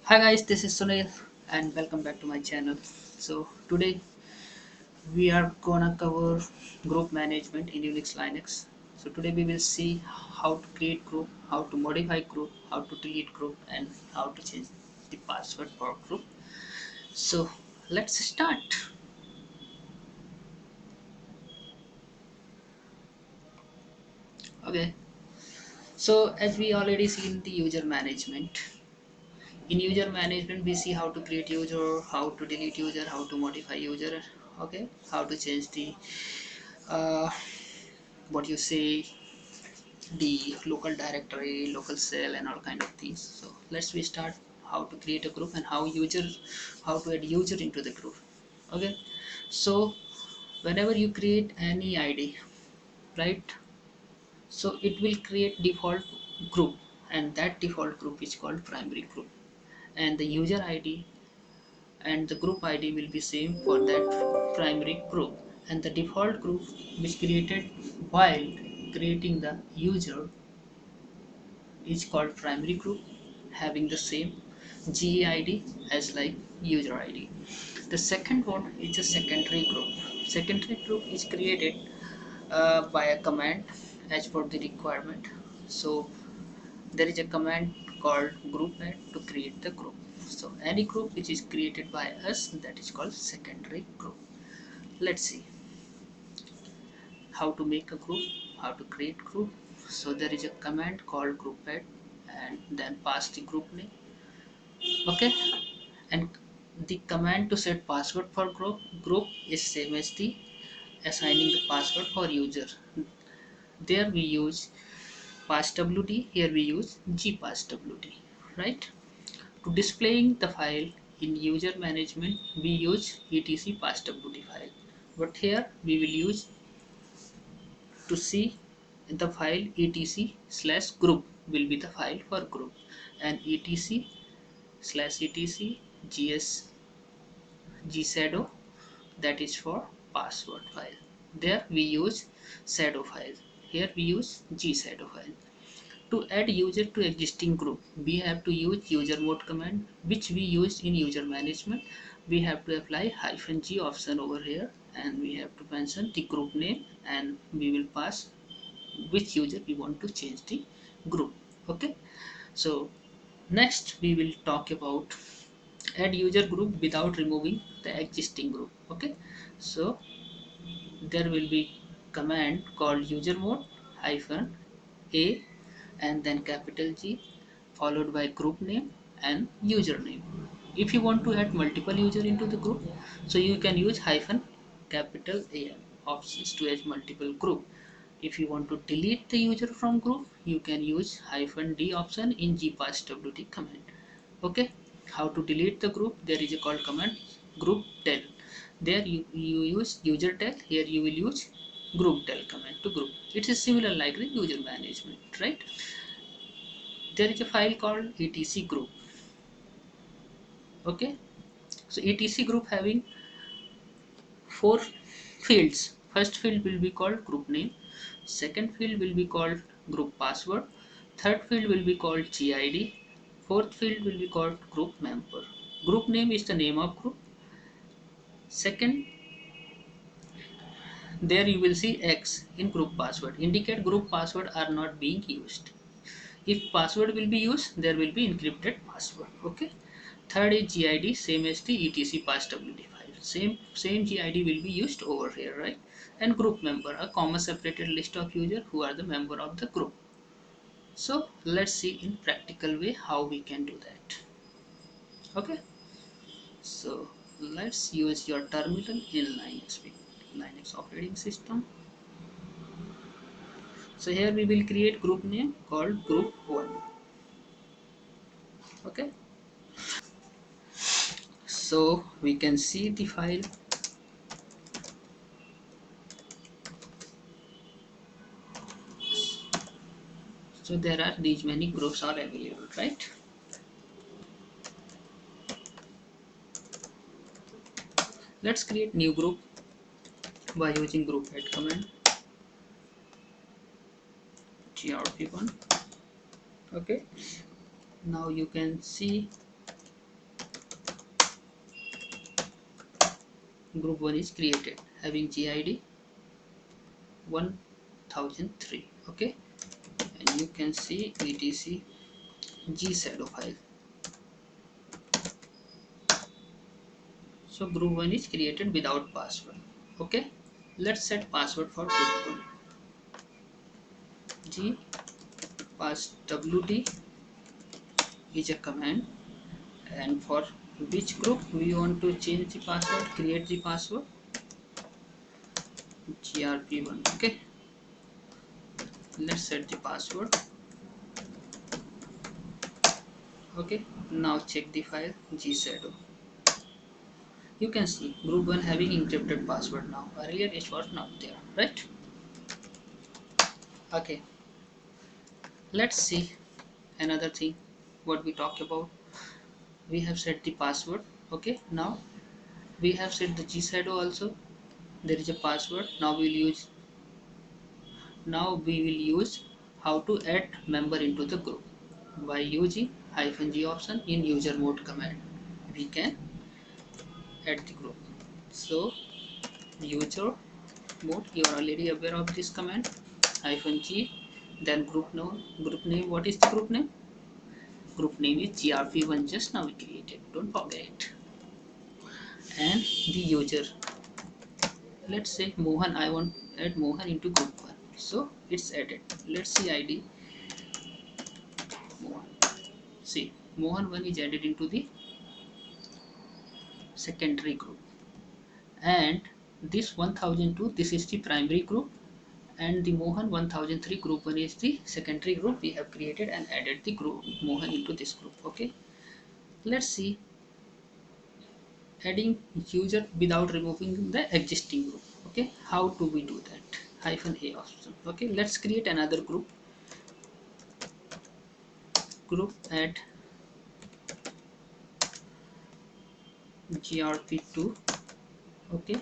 Hi guys, this is Sunil and welcome back to my channel. So today we are gonna cover group management in Unix Linux. So today we will see how to create group, how to modify group, how to delete group and how to change the password for group. So let's start. Okay. So as we already seen the user management. In user management we see how to create user, how to delete user, how to modify user, okay, how to change the uh, what you say the local directory, local cell and all kind of things. So let's we start how to create a group and how to add user into the group. Okay, so whenever you create any ID, right, so it will create default group and that default group is called primary group, and the user ID and the group ID will be same for that primary group, and the default group which created while creating the user is called primary group, having the same GEID as like user ID. The second one is a secondary group. Secondary group is created by a command as per the requirement. So there is a command called group add to create the group. So any group which is created by us, that is called secondary group. Let's see how to make a group, how to create group. So there is a command called group add and then pass the group name. Okay, and the command to set password for group is same as the assigning the password for user. There we use passwd, here we use gpasswd, right? To displaying the file in user management we use etc passwd file, but here we will use to see the file etc slash group will be the file for group, and etc slash etc gs gshadow, that is for password file. There we use shadow file. Here we use gshadow file. To add user to existing group, we have to use user mode command, which we used in user management. We have to apply -g option over here, and we have to mention the group name, and we will pass which user we want to change the group. Okay. So next we will talk about add user group without removing the existing group. Okay, so there will be command called user mode hyphen a and then capital G followed by group name and username. If you want to add multiple user into the group, so you can use hyphen capital A options to add multiple group. If you want to delete the user from group, you can use hyphen D option in gpasswd command. Okay, how to delete the group? There is a call command group del. There you use user del, here you will use group del command to group. It is similar like the user management, right? There is a file called etc group. Okay, so etc group having four fields. First field will be called group name, second field will be called group password, third field will be called gid, fourth field will be called group member. Group name is the name of group. Second, there you will see x in group password, indicate group password are not being used. If password will be used, there will be encrypted password. Okay. Third is gid, same as the etc passwd file, same gid will be used over here, right? And group member, a comma separated list of user who are the member of the group. So let's see in practical way how we can do that. Okay, so let's use your terminal in Linux operating system. So here we will create group name called group1. Okay, so we can see the file. So there are these many groups are available, right? Let's create new group by using group add command grp1. Okay, now you can see group 1 is created having GID 1003. Okay, and you can see etc gshadow file. So group 1 is created without password. Okay, let's set password for group 1. G pass wd is a command, and for which group we want to change the password, create the password, grp1. Okay, let's set the password. Okay, now check the file gshadow. You can see group 1 having encrypted password now. Earlier it was not there, right? Okay, let's see another thing what we talk about. We have set the password. Okay, now we have set the gshadow also. There is a password. Now we will use how to add member into the group by using -g option in user mode command. We can add the group. So user mode, you are already aware of this command. -g, then group name. What is the group name? Group name is grp1, just now we created, don't forget it. And the user, let's say Mohan, I want to add Mohan into group 1, so it's added. Let's see ID Mohan. See, Mohan 1 is added into the secondary group, and this 1002, this is the primary group, and the Mohan 1003 group 1 is the secondary group we have created and added the group Mohan into this group. Okay, let's see adding user without removing the existing group. Okay, how do we do that? -a option. Okay, let's create another group add grp2. Okay,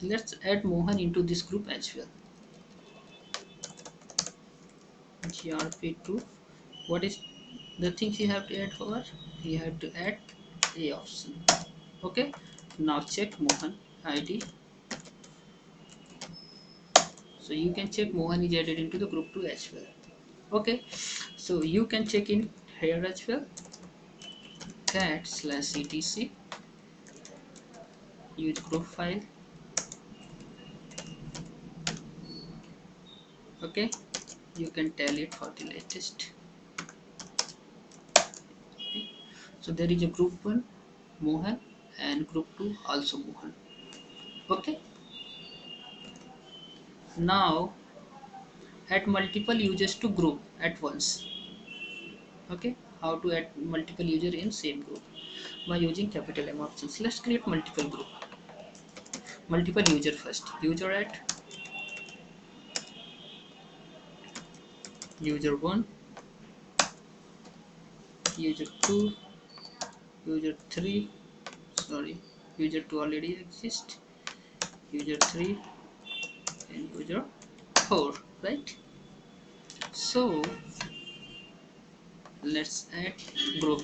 let's add Mohan into this group as well. grp2, what is the things you have to add for? You have to add a option. Okay, now check Mohan ID. So you can check Mohan is added into the group 2 as well. Okay, so you can check in here as well. cat/etc use group file. Okay, you can tell it for the latest. Okay. So there is a group 1 Mohan and group 2 also Mohan. Okay, now add multiple users to group at once. Okay, how to add multiple user in same group? By using capital M options. Let's create multiple user first. User at user 1, user 2, user 3, sorry, user 2 already exists, user 3 and user 4, right? So let's add group.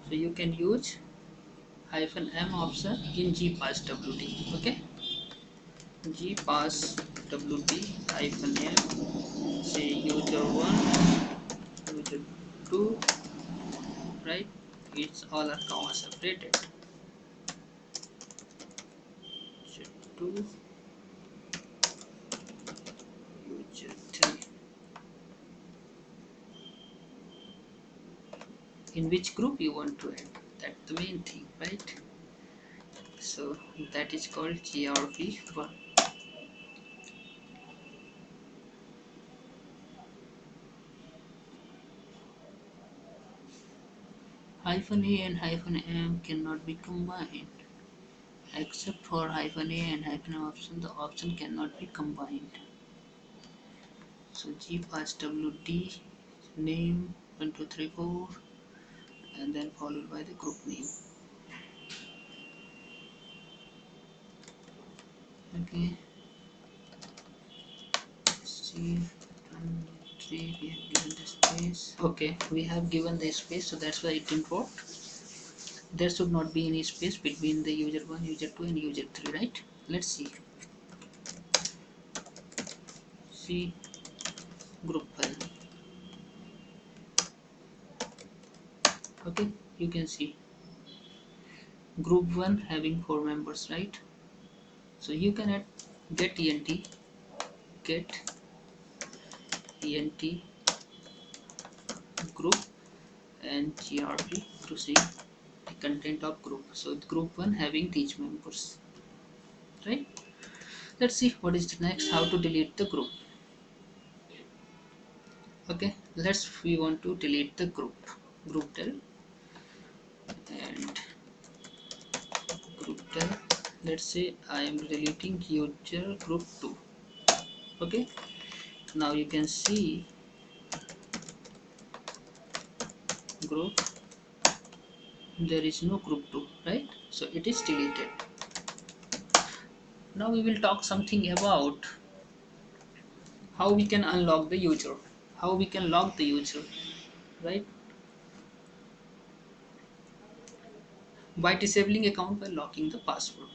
So you can use -m option in gpasswd. Okay, gpasswd -m, say user 1, user 2, right? It's all are comma separated. User 2, user 3. In which group you want to add, that's the main thing, right? So that is called grp1. -a and -m cannot be combined, except for -a and -m option. The option cannot be combined. So gpasswd name 1234 and then followed by the group name. Okay, see we have given the space. Okay, we have given the space, so that's why it didn't work. There should not be any space between the user 1, user 2 and user 3, right? Let's see group file. Okay, you can see group 1 having 4 members, right? So you can add get get ent group and grp to see the content of group. So group 1 having these members, right? Let's see what is the next, how to delete the group. Okay, we want to delete the group del and group del. Let's say I am deleting user group 2. Okay, now you can see group, there is no group 2, right? So it is deleted. Now we will talk something about how we can unlock the user, how we can lock the user, right? By disabling account by locking the password.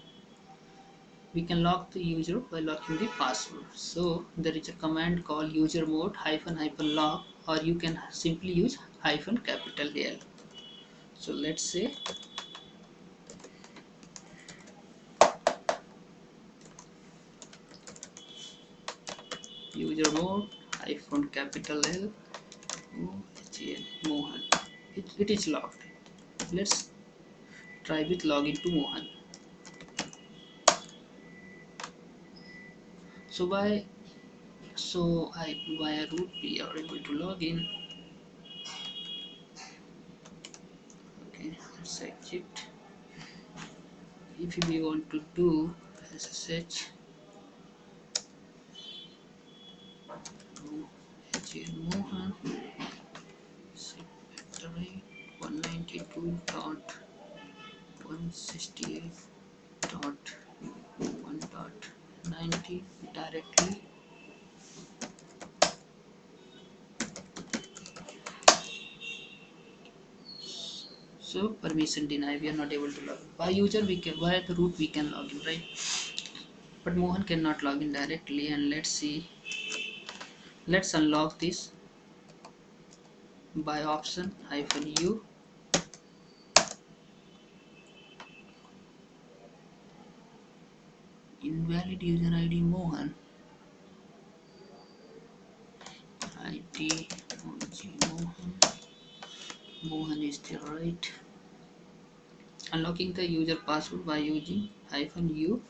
We can lock the user by locking the password. So there is a command called user mode hyphen lock, or you can simply use hyphen capital L. So let's say user mode hyphen capital L Mohan. It is locked. Let's try with login to Mohan. So by via root we are able to log in. Okay, let's exit. If we want to do SSH Mohan 192.168.1.90 directly. So permission denied, we are not able to log in. By user we can, by the root we can log in, right? But Mohan cannot log in directly. And let's see, let's unlock this by option -u. Invalid user ID Mohan. ID Mohan. Mohan is there, right? Unlocking the user password by using -u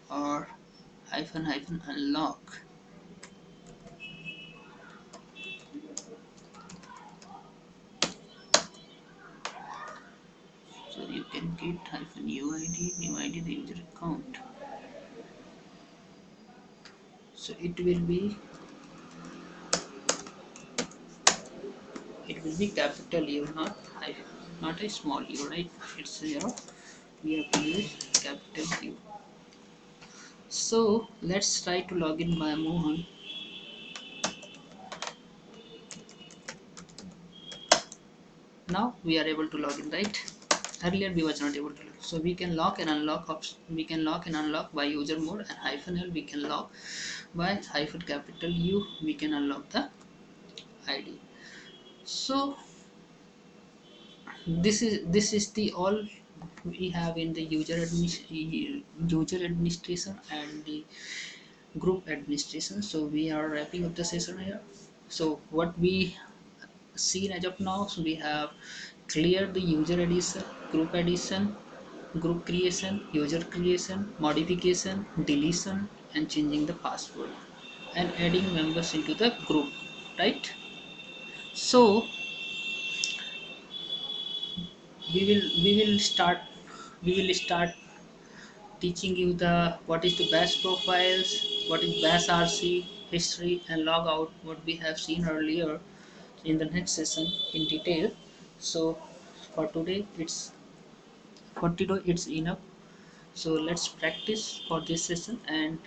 or -unlock. So you can get -uid, new ID, the user account. So it will be capital U, not a small u, right? It's 0. We have to use capital U. So let's try to log in by Mohan. Now we are able to log in, right? Earlier we was not able to log. So we can lock and unlock option. We can lock and unlock by user mode, and -l we can lock by capital U. We can unlock the ID. So this is the all we have in the user administration and the group administration. So we are wrapping up the session here. So what we seen as of now, so we have cleared the user addition, group creation, user creation, modification, deletion, and changing the password, and adding members into the group, right? So we will start teaching you the what is the bash profiles, what is bash rc history, and logout, what we have seen earlier, in the next session in detail. So for today it's enough. So let's practice for this session, and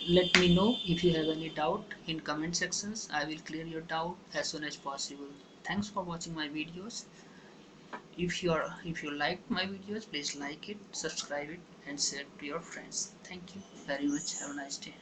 Let me know if you have any doubt in comment sections. I will clear your doubt as soon as possible. Thanks for watching my videos. If you liked my videos, please like it, subscribe it, and share to your friends. Thank you very much. Have a nice day.